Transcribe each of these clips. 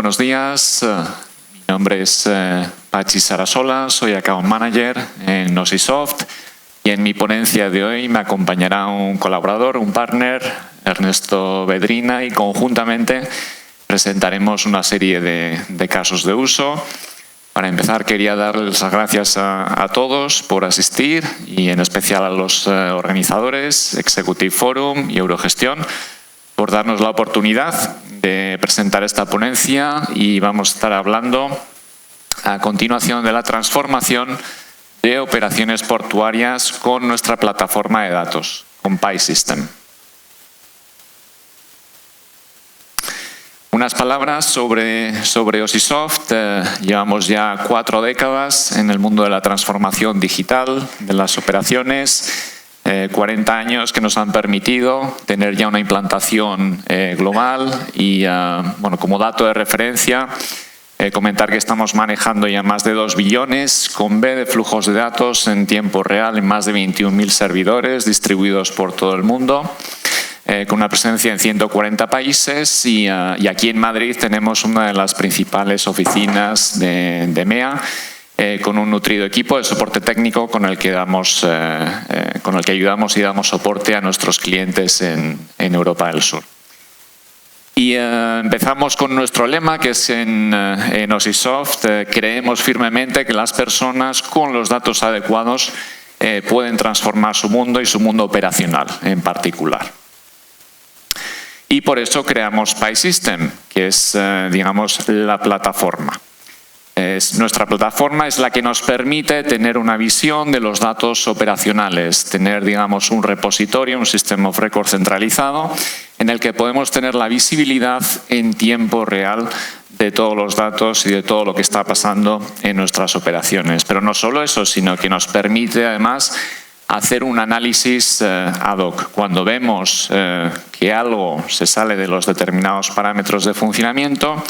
buenos días. Mi nombre es Pachi Sarasola, soy Account Manager en Osisoft y en mi ponencia de hoy me acompañará un colaborador, un partner, Ernesto Bedrina, y conjuntamente presentaremos una serie de casos de uso. Para empezar, quería darles las gracias a todos por asistir y en especial a los organizadores, Executive Forum y Eurogestión, por darnos la oportunidad de presentar esta ponencia, y vamos a estar hablando a continuación de la transformación de operaciones portuarias con nuestra plataforma de datos, con PySystem. Unas palabras sobre Osisoft. Llevamos ya 4 décadas en el mundo de la transformación digital de las operaciones. 40 años que nos han permitido tener ya una implantación global y, como dato de referencia, comentar que estamos manejando ya más de 2 billones con B de flujos de datos en tiempo real en más de 21.000 servidores distribuidos por todo el mundo, con una presencia en 140 países y aquí en Madrid tenemos una de las principales oficinas de MEA, con un nutrido equipo de soporte técnico con el que ayudamos y damos soporte a nuestros clientes en Europa del Sur. Y empezamos con nuestro lema, que es en Osisoft: creemos firmemente que las personas con los datos adecuados pueden transformar su mundo y su mundo operacional en particular. Y por eso creamos PySystem, que es, digamos, la plataforma. Nuestra plataforma es la que nos permite tener una visión de los datos operacionales, tener, digamos, un repositorio, un System of Record centralizado, en el que podemos tener la visibilidad en tiempo real de todos los datos y de todo lo que está pasando en nuestras operaciones. Pero no solo eso, sino que nos permite además hacer un análisis ad hoc. Cuando vemos que algo se sale de los determinados parámetros de funcionamiento,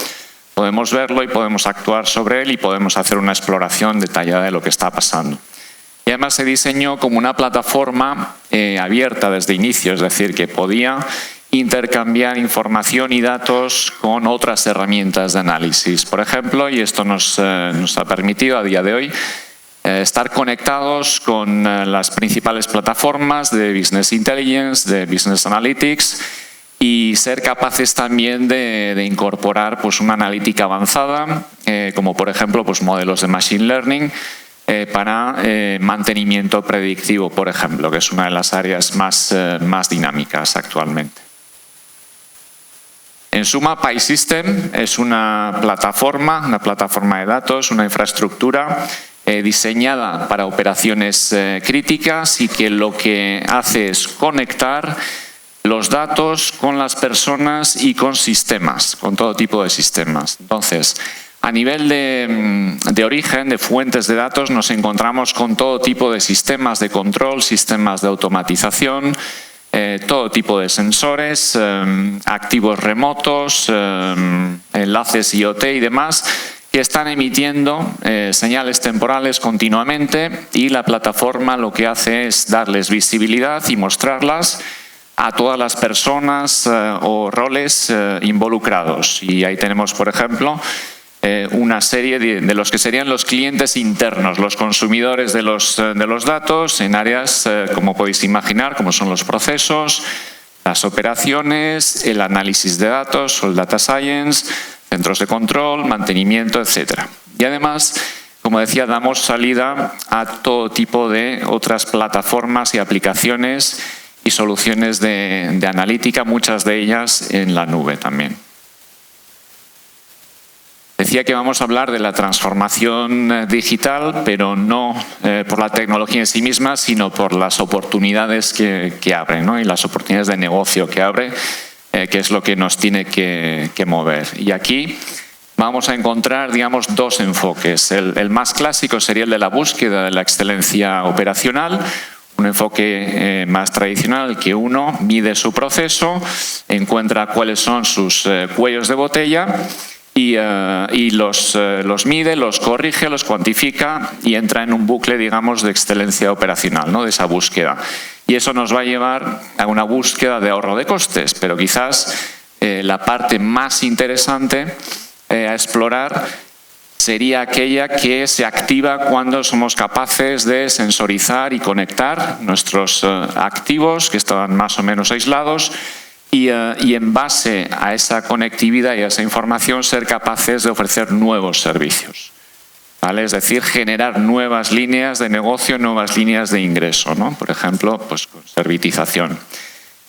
podemos verlo y podemos actuar sobre él y podemos hacer una exploración detallada de lo que está pasando. Y además se diseñó como una plataforma abierta desde inicio, es decir, que podía intercambiar información y datos con otras herramientas de análisis. Por ejemplo, y esto nos ha permitido a día de hoy estar conectados con las principales plataformas de Business Intelligence, de Business Analytics, y ser capaces también de incorporar pues, una analítica avanzada, como por ejemplo pues, modelos de Machine Learning para mantenimiento predictivo, por ejemplo, que es una de las áreas más dinámicas actualmente. En suma, PySystem es una plataforma de datos, una infraestructura diseñada para operaciones críticas y que lo que hace es conectar los datos con las personas y con sistemas, con todo tipo de sistemas. Entonces, a nivel de origen, de fuentes de datos, nos encontramos con todo tipo de sistemas de control, sistemas de automatización, todo tipo de sensores, activos remotos, enlaces IoT y demás, que están emitiendo señales temporales continuamente, y la plataforma lo que hace es darles visibilidad y mostrarlas a todas las personas o roles involucrados. Y ahí tenemos, por ejemplo, una serie de los que serían los clientes internos, los consumidores de los datos, en áreas, como podéis imaginar, como son los procesos, las operaciones, el análisis de datos o el data science, centros de control, mantenimiento, etc. Y además, como decía, damos salida a todo tipo de otras plataformas y aplicaciones y soluciones de analítica, muchas de ellas en la nube también. Decía que vamos a hablar de la transformación digital, pero no por la tecnología en sí misma, sino por las oportunidades que abre, ¿no? Y las oportunidades de negocio que abre, que es lo que nos tiene que mover. Y aquí vamos a encontrar, digamos, 2 enfoques. El más clásico sería el de la búsqueda de la excelencia operacional, un enfoque más tradicional, que uno mide su proceso, encuentra cuáles son sus cuellos de botella y los mide, los corrige, los cuantifica y entra en un bucle, digamos, de excelencia operacional, ¿no? De esa búsqueda. Y eso nos va a llevar a una búsqueda de ahorro de costes, pero quizás la parte más interesante a explorar sería aquella que se activa cuando somos capaces de sensorizar y conectar nuestros activos que estaban más o menos aislados y en base a esa conectividad y a esa información ser capaces de ofrecer nuevos servicios. ¿Vale? Es decir, generar nuevas líneas de negocio, nuevas líneas de ingreso, ¿no? Por ejemplo, pues con servitización.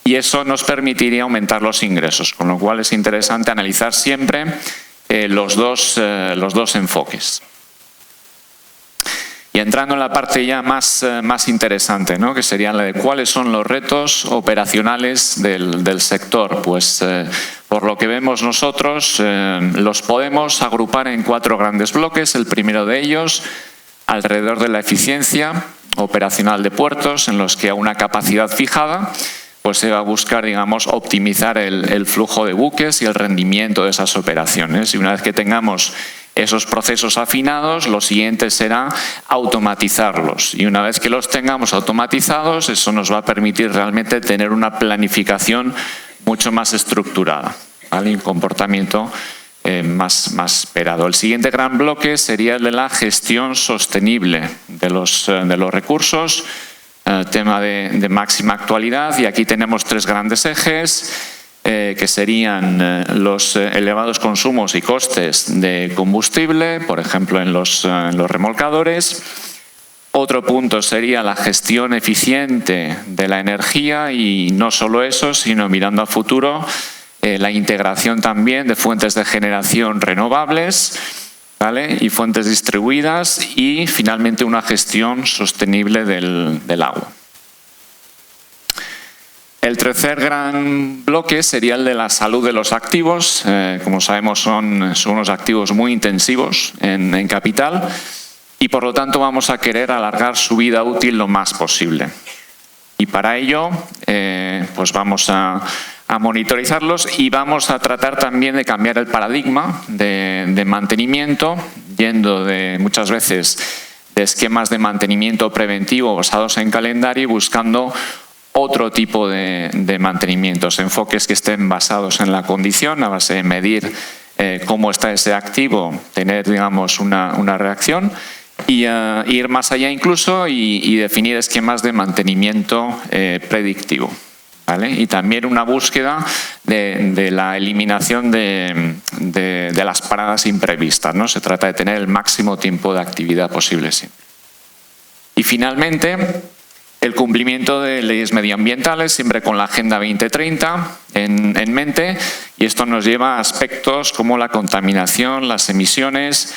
Y eso nos permitiría aumentar los ingresos, con lo cual es interesante analizar siempre los dos enfoques. Y entrando en la parte ya más interesante, ¿no? Que sería la de cuáles son los retos operacionales del sector. Pues por lo que vemos nosotros, los podemos agrupar en 4 grandes bloques. El primero de ellos, alrededor de la eficiencia operacional de puertos, en los que a una capacidad fijada pues se va a buscar, digamos, optimizar el flujo de buques y el rendimiento de esas operaciones. Y una vez que tengamos esos procesos afinados, lo siguiente será automatizarlos. Y una vez que los tengamos automatizados, eso nos va a permitir realmente tener una planificación mucho más estructurada, ¿vale? Y un comportamiento más esperado. El siguiente gran bloque sería el de la gestión sostenible de los recursos, tema de máxima actualidad, y aquí tenemos 3 grandes ejes. Que serían los elevados consumos y costes de combustible, por ejemplo en los remolcadores. Otro punto sería la gestión eficiente de la energía y no solo eso, sino mirando a futuro, la integración también de fuentes de generación renovables, ¿vale? Y fuentes distribuidas, y finalmente una gestión sostenible del agua. El tercer gran bloque sería el de la salud de los activos. Como sabemos, son unos activos muy intensivos en capital y por lo tanto vamos a querer alargar su vida útil lo más posible. Y para ello pues vamos a monitorizarlos y vamos a tratar también de cambiar el paradigma de mantenimiento, yendo muchas veces de esquemas de mantenimiento preventivo basados en calendario y buscando otro tipo de mantenimientos, enfoques que estén basados en la condición, a base de medir cómo está ese activo, tener, digamos, una reacción y ir más allá incluso y definir esquemas de mantenimiento predictivo, ¿vale? Y también una búsqueda de la eliminación de las paradas imprevistas, ¿no? Se trata de tener el máximo tiempo de actividad posible siempre. Y finalmente, el cumplimiento de leyes medioambientales, siempre con la Agenda 2030 en mente, y esto nos lleva a aspectos como la contaminación, las emisiones,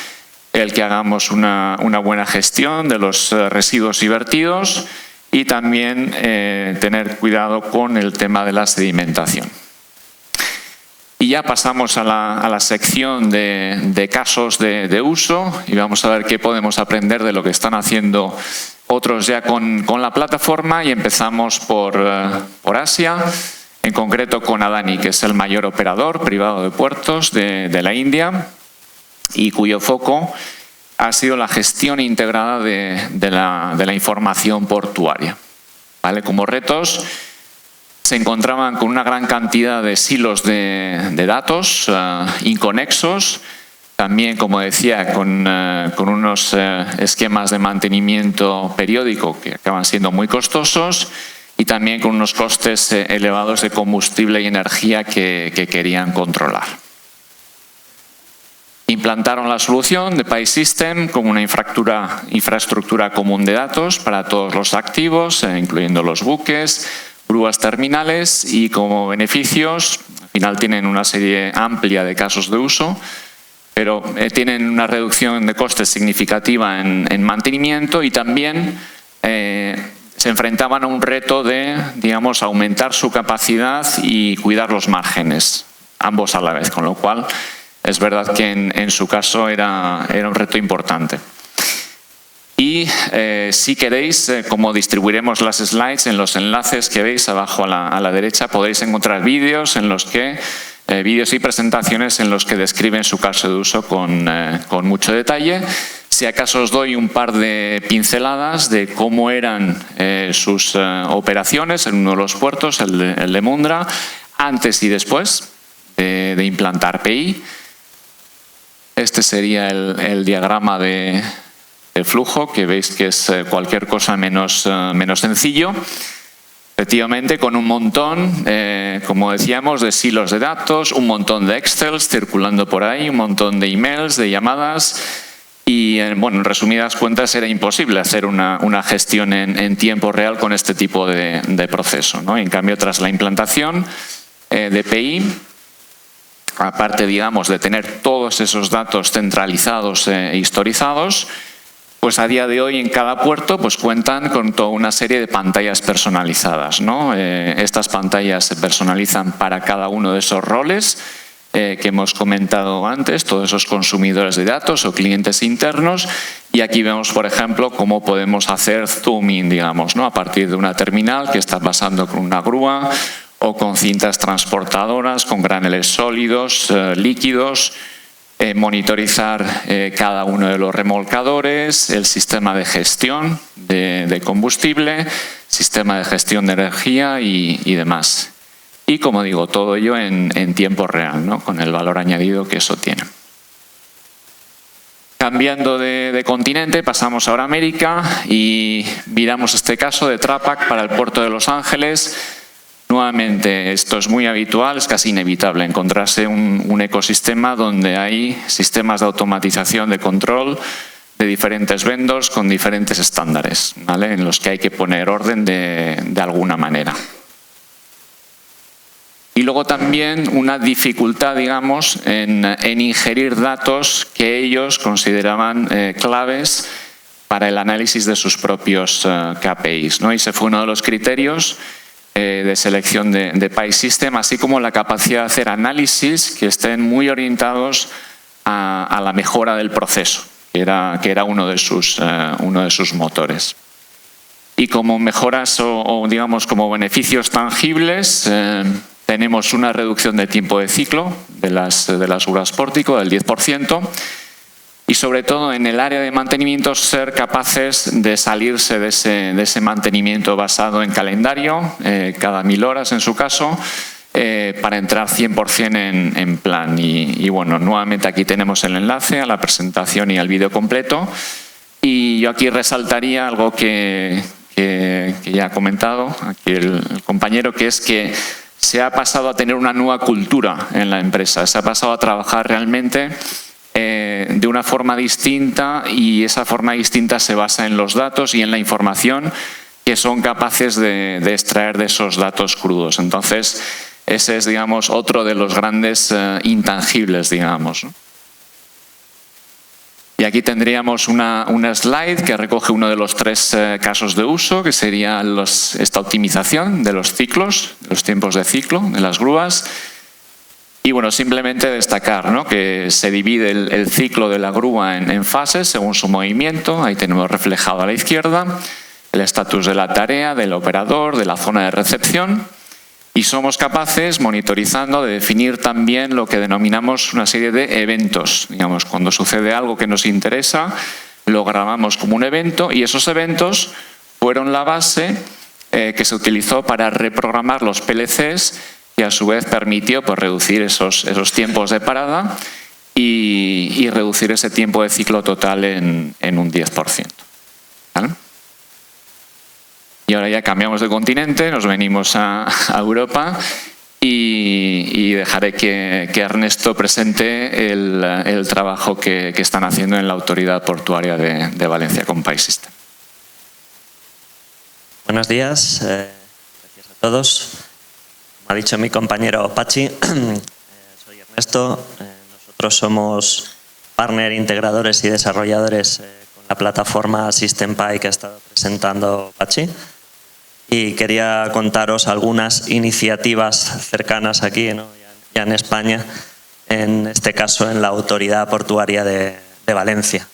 el que hagamos una buena gestión de los residuos y vertidos y también tener cuidado con el tema de la sedimentación. Y ya pasamos a la sección de casos de uso y vamos a ver qué podemos aprender de lo que están haciendo otros ya con la plataforma, y empezamos por Asia, en concreto con Adani, que es el mayor operador privado de puertos de la India y cuyo foco ha sido la gestión integrada de la información portuaria, ¿vale? Como retos se encontraban con una gran cantidad de silos de datos inconexos, también, como decía, con unos esquemas de mantenimiento periódico que acaban siendo muy costosos y también con unos costes elevados de combustible y energía que querían controlar. Implantaron la solución de PI-System como una infraestructura común de datos para todos los activos, incluyendo los buques, grúas terminales, y como beneficios, al final tienen una serie amplia de casos de uso, pero tienen una reducción de costes significativa en mantenimiento y también se enfrentaban a un reto de, digamos, aumentar su capacidad y cuidar los márgenes, ambos a la vez, con lo cual es verdad que en su caso era un reto importante. Y si queréis, como distribuiremos las slides en los enlaces que veis abajo a la derecha, podéis encontrar vídeos y presentaciones en los que describen su caso de uso con mucho detalle. Si acaso os doy un par de pinceladas de cómo eran sus operaciones en uno de los puertos, el de Mundra, antes y después de implantar PI. Este sería el diagrama de flujo, que veis que es cualquier cosa menos sencillo. Efectivamente, con un montón, como decíamos, de silos de datos, un montón de Excels circulando por ahí, un montón de emails, de llamadas. Y, bueno, en resumidas cuentas, era imposible hacer una gestión en tiempo real con este tipo de proceso, ¿no? En cambio, tras la implantación de PI, aparte, digamos, de tener todos esos datos centralizados e historizados, pues a día de hoy en cada puerto pues cuentan con toda una serie de pantallas personalizadas, ¿no? Estas pantallas se personalizan para cada uno de esos roles que hemos comentado antes, todos esos consumidores de datos o clientes internos, y aquí vemos, por ejemplo, cómo podemos hacer zooming, digamos, ¿no? A partir de una terminal que está pasando con una grúa o con cintas transportadoras, con graneles sólidos, líquidos, monitorizar cada uno de los remolcadores, el sistema de gestión de combustible, sistema de gestión de energía y demás. Y, como digo, todo ello en tiempo real, ¿no? Con el valor añadido que eso tiene. Cambiando de continente, pasamos ahora a América y miramos este caso de TRAPAC para el puerto de Los Ángeles. Nuevamente, esto es muy habitual, es casi inevitable encontrarse un ecosistema donde hay sistemas de automatización de control de diferentes vendors con diferentes estándares, ¿vale? En los que hay que poner orden de alguna manera. Y luego también una dificultad, digamos, en ingerir datos que ellos consideraban claves para el análisis de sus propios KPIs, ¿no? Y ese fue uno de los criterios de selección de PI System, así como la capacidad de hacer análisis que estén muy orientados a la mejora del proceso, que era uno de sus motores. Y como mejoras o digamos como beneficios tangibles, tenemos una reducción de tiempo de ciclo de las grúas pórtico del 10%, y sobre todo en el área de mantenimiento ser capaces de salirse de ese mantenimiento basado en calendario, cada 1000 horas en su caso, para entrar 100% en plan. Y bueno, nuevamente aquí tenemos el enlace a la presentación y al vídeo completo. Y yo aquí resaltaría algo que ya ha comentado aquí el compañero, que es que se ha pasado a tener una nueva cultura en la empresa, se ha pasado a trabajar realmente de una forma distinta, y esa forma distinta se basa en los datos y en la información que son capaces de extraer de esos datos crudos. Entonces, ese es, digamos, otro de los grandes intangibles, digamos, ¿no? Y aquí tendríamos una slide que recoge uno de los 3 casos de uso, que sería esta optimización de los ciclos, los tiempos de ciclo de las grúas. Y bueno, simplemente destacar, ¿no?, que se divide el ciclo de la grúa en fases según su movimiento. Ahí tenemos reflejado a la izquierda el estatus de la tarea, del operador, de la zona de recepción. Y somos capaces, monitorizando, de definir también lo que denominamos una serie de eventos. Digamos, cuando sucede algo que nos interesa, lo grabamos como un evento, y esos eventos fueron la base que se utilizó para reprogramar los PLCs, que a su vez permitió pues reducir esos tiempos de parada y reducir ese tiempo de ciclo total en un 10%. ¿Vale? Y ahora ya cambiamos de continente, nos venimos a Europa y dejaré que Ernesto presente el trabajo que están haciendo en la Autoridad Portuaria de Valencia con PI System. Buenos días, gracias a todos. Como ha dicho mi compañero Pachi, soy Ernesto. Nosotros somos partner, integradores y desarrolladores con la plataforma SystemPI que ha estado presentando Pachi. Y quería contaros algunas iniciativas cercanas aquí, ¿no?, ya en España, en este caso en la Autoridad Portuaria de Valencia,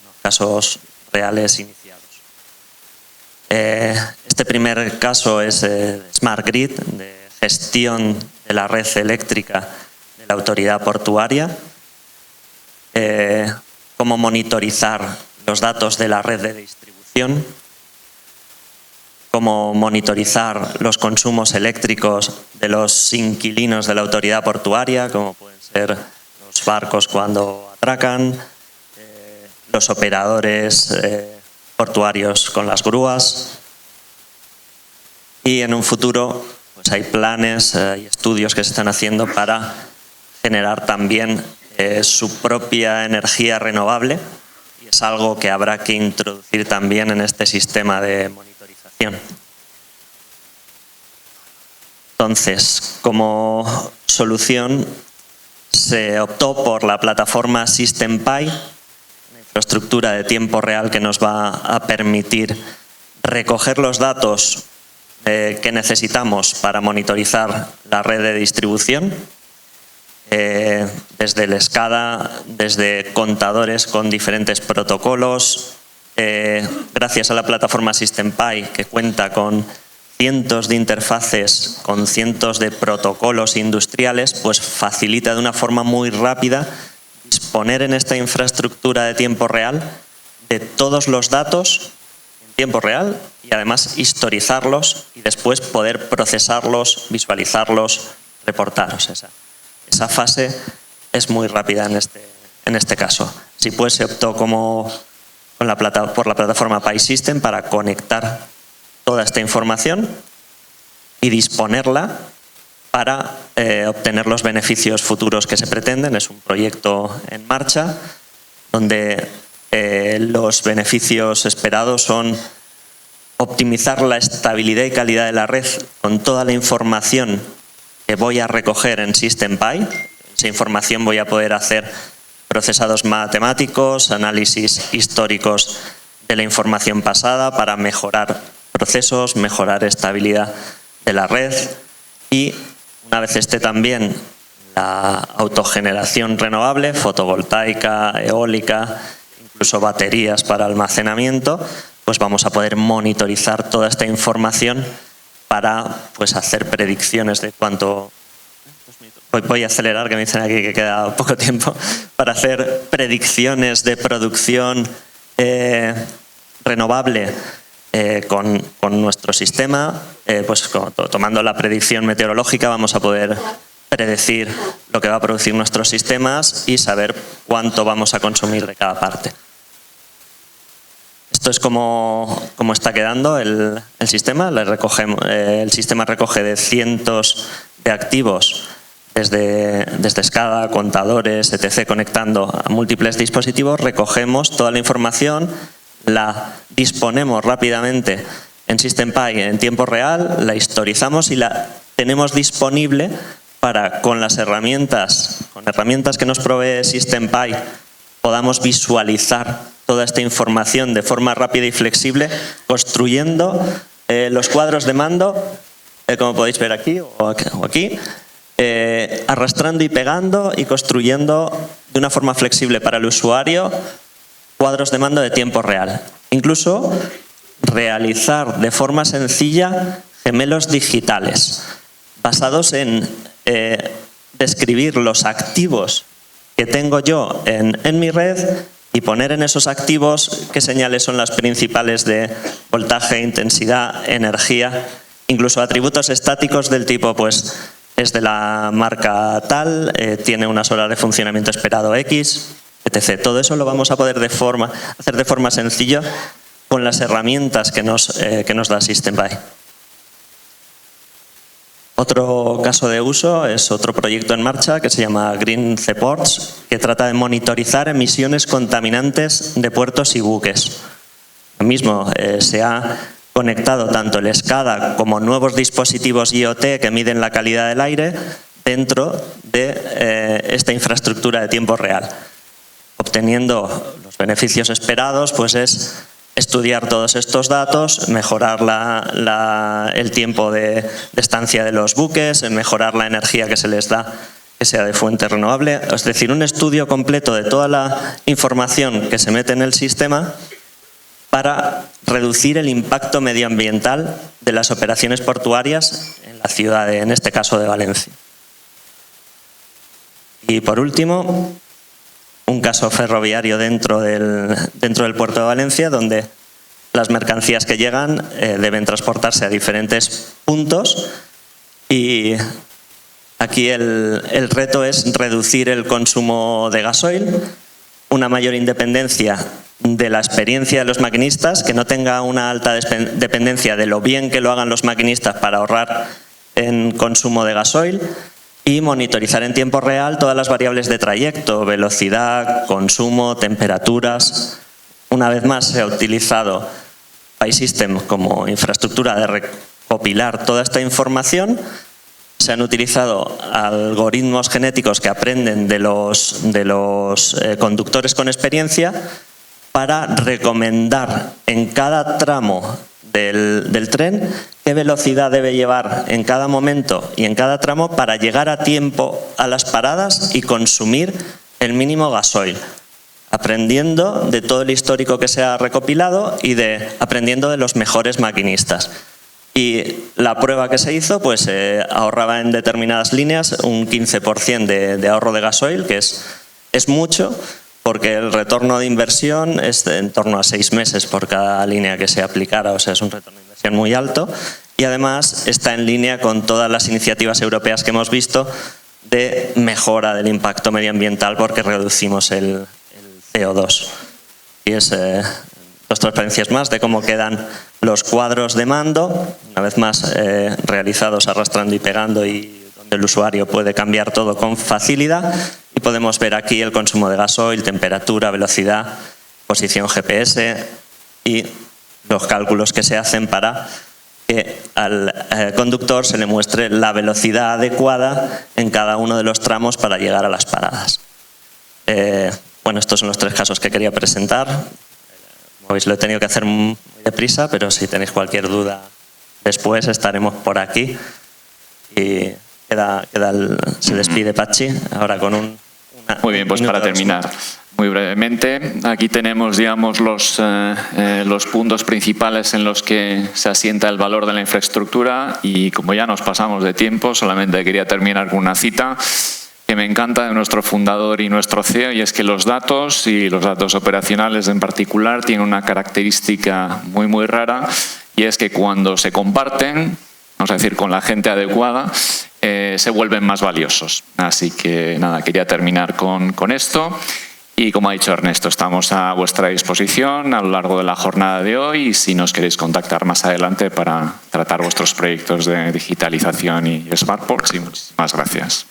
¿no?, casos reales iniciados. Este primer caso es Smart Grid, de gestión de la red eléctrica de la Autoridad Portuaria, cómo monitorizar los datos de la red de distribución, cómo monitorizar los consumos eléctricos de los inquilinos de la autoridad portuaria, como pueden ser los barcos cuando atracan, los operadores portuarios con las grúas. Y en un futuro pues hay planes y estudios que se están haciendo para generar también su propia energía renovable, y es algo que habrá que introducir también en este sistema de monitorización. Entonces, como solución se optó por la plataforma SystemPy, una infraestructura de tiempo real que nos va a permitir recoger los datos que necesitamos para monitorizar la red de distribución, desde el SCADA, desde contadores con diferentes protocolos, gracias a la plataforma SystemPy, que cuenta con cientos de interfaces, con cientos de protocolos industriales, pues facilita de una forma muy rápida disponer en esta infraestructura de tiempo real de todos los datos en tiempo real y además historizarlos y después poder procesarlos, visualizarlos, reportaros. Esa fase es muy rápida en este caso. Si pues se optó por la plataforma PySystem para conectar toda esta información y disponerla para obtener los beneficios futuros que se pretenden. Es un proyecto en marcha donde los beneficios esperados son optimizar la estabilidad y calidad de la red con toda la información que voy a recoger en SystemPy. Esa información voy a poder hacer procesados matemáticos, análisis históricos de la información pasada para mejorar procesos, mejorar estabilidad de la red, y una vez esté también la autogeneración renovable, fotovoltaica, eólica, incluso baterías para almacenamiento, pues vamos a poder monitorizar toda esta información para pues hacer predicciones de cuánto. Voy a acelerar, que me dicen aquí que queda poco tiempo, para hacer predicciones de producción renovable con nuestro sistema. Pues tomando la predicción meteorológica vamos a poder predecir lo que va a producir nuestros sistemas y saber cuánto vamos a consumir de cada parte. Esto es como está quedando el sistema. El sistema recoge de cientos de activos desde SCADA, contadores, etc., conectando a múltiples dispositivos. Recogemos toda la información, la disponemos rápidamente en SystemPy en tiempo real, la historizamos y la tenemos disponible para, con herramientas que nos provee SystemPy, podamos visualizar toda esta información de forma rápida y flexible, construyendo los cuadros de mando, como podéis ver aquí o aquí, arrastrando y pegando y construyendo de una forma flexible para el usuario cuadros de mando de tiempo real. Incluso realizar de forma sencilla gemelos digitales basados en describir los activos que tengo yo en mi red y poner en esos activos qué señales son las principales de voltaje, intensidad, energía, incluso atributos estáticos del tipo, pues, es de la marca tal, tiene unas horas de funcionamiento esperado X, etc. Todo eso lo vamos a poder hacer de forma sencilla con las herramientas que nos da SystemPy. Otro caso de uso es otro proyecto en marcha que se llama Green Seaports, que trata de monitorizar emisiones contaminantes de puertos y buques. Lo mismo, se ha conectado tanto el SCADA como nuevos dispositivos IoT que miden la calidad del aire dentro de esta infraestructura de tiempo real. Obteniendo los beneficios esperados, pues es estudiar todos estos datos, mejorar el tiempo de estancia de los buques, mejorar la energía que se les da, que sea de fuente renovable. Es decir, un estudio completo de toda la información que se mete en el sistema para reducir el impacto medioambiental de las operaciones portuarias en la ciudad, en este caso de Valencia. Y por último, un caso ferroviario dentro del puerto de Valencia, donde las mercancías que llegan deben transportarse a diferentes puntos, y aquí el reto es reducir el consumo de gasoil una mayor independencia de la experiencia de los maquinistas, que no tenga una alta dependencia de lo bien que lo hagan los maquinistas para ahorrar en consumo de gasoil, y monitorizar en tiempo real todas las variables de trayecto, velocidad, consumo, temperaturas. Una vez más se ha utilizado PySystem como infraestructura de recopilar toda esta información. Se han utilizado algoritmos genéticos que aprenden de los conductores con experiencia para recomendar en cada tramo del tren qué velocidad debe llevar en cada momento y en cada tramo para llegar a tiempo a las paradas y consumir el mínimo gasoil, aprendiendo de todo el histórico que se ha recopilado y aprendiendo de los mejores maquinistas. Y la prueba que se hizo, pues ahorraba en determinadas líneas un 15% de ahorro de gasoil, que es mucho, porque el retorno de inversión es en torno a 6 meses por cada línea que se aplicara, o sea, es un retorno de inversión muy alto, y además está en línea con todas las iniciativas europeas que hemos visto de mejora del impacto medioambiental, porque reducimos el CO2. Y es dos transparencias más de cómo quedan los cuadros de mando, una vez más realizados arrastrando y pegando, y donde el usuario puede cambiar todo con facilidad. Y podemos ver aquí el consumo de gasoil, temperatura, velocidad, posición GPS y los cálculos que se hacen para que al conductor se le muestre la velocidad adecuada en cada uno de los tramos para llegar a las paradas. Bueno, estos son los 3 casos que quería presentar. Como veis, lo he tenido que hacer muy deprisa, pero si tenéis cualquier duda después estaremos por aquí. Y se despide Patxi ahora con un... Muy bien, pues para terminar, muy brevemente, aquí tenemos, digamos, los puntos principales en los que se asienta el valor de la infraestructura, y como ya nos pasamos de tiempo, solamente quería terminar con una cita que me encanta de nuestro fundador y nuestro CEO, y es que los datos, y los datos operacionales en particular, tienen una característica muy rara, y es que cuando se comparten, vamos a decir con la gente adecuada, se vuelven más valiosos. Así que nada, quería terminar con esto. Y como ha dicho Ernesto, estamos a vuestra disposición a lo largo de la jornada de hoy, y si nos queréis contactar más adelante para tratar vuestros proyectos de digitalización y Smartports. Y muchísimas gracias.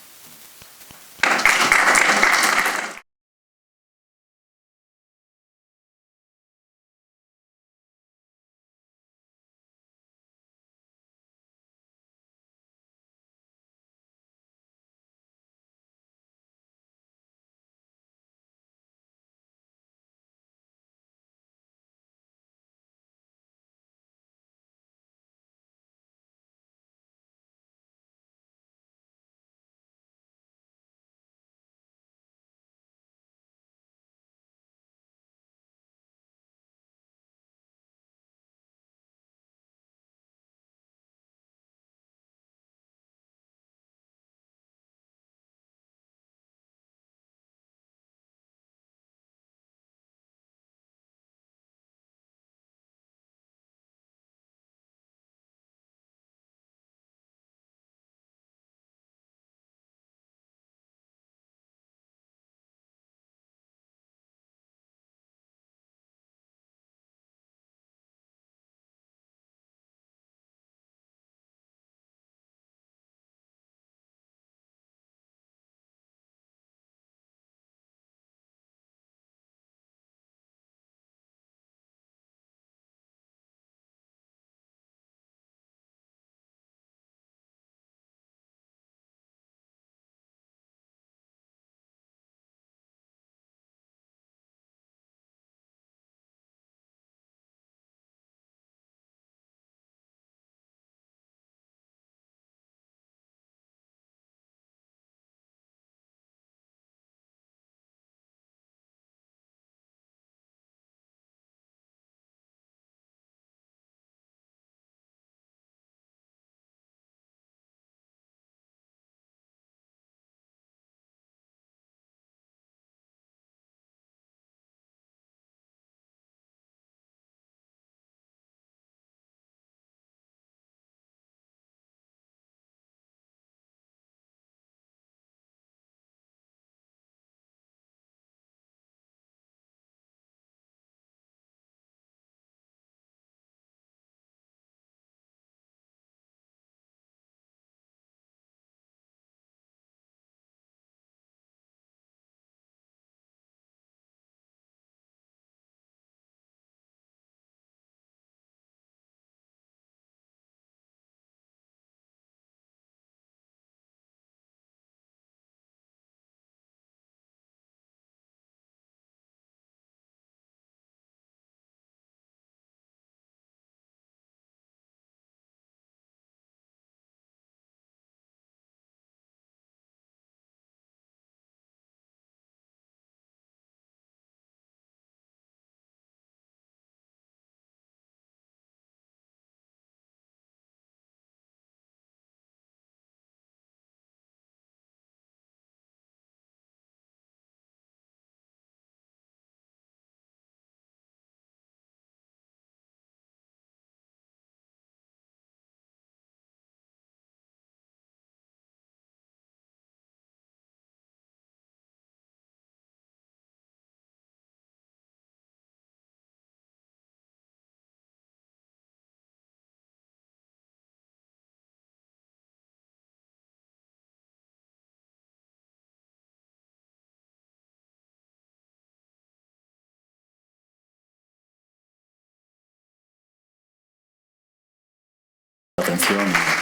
atención.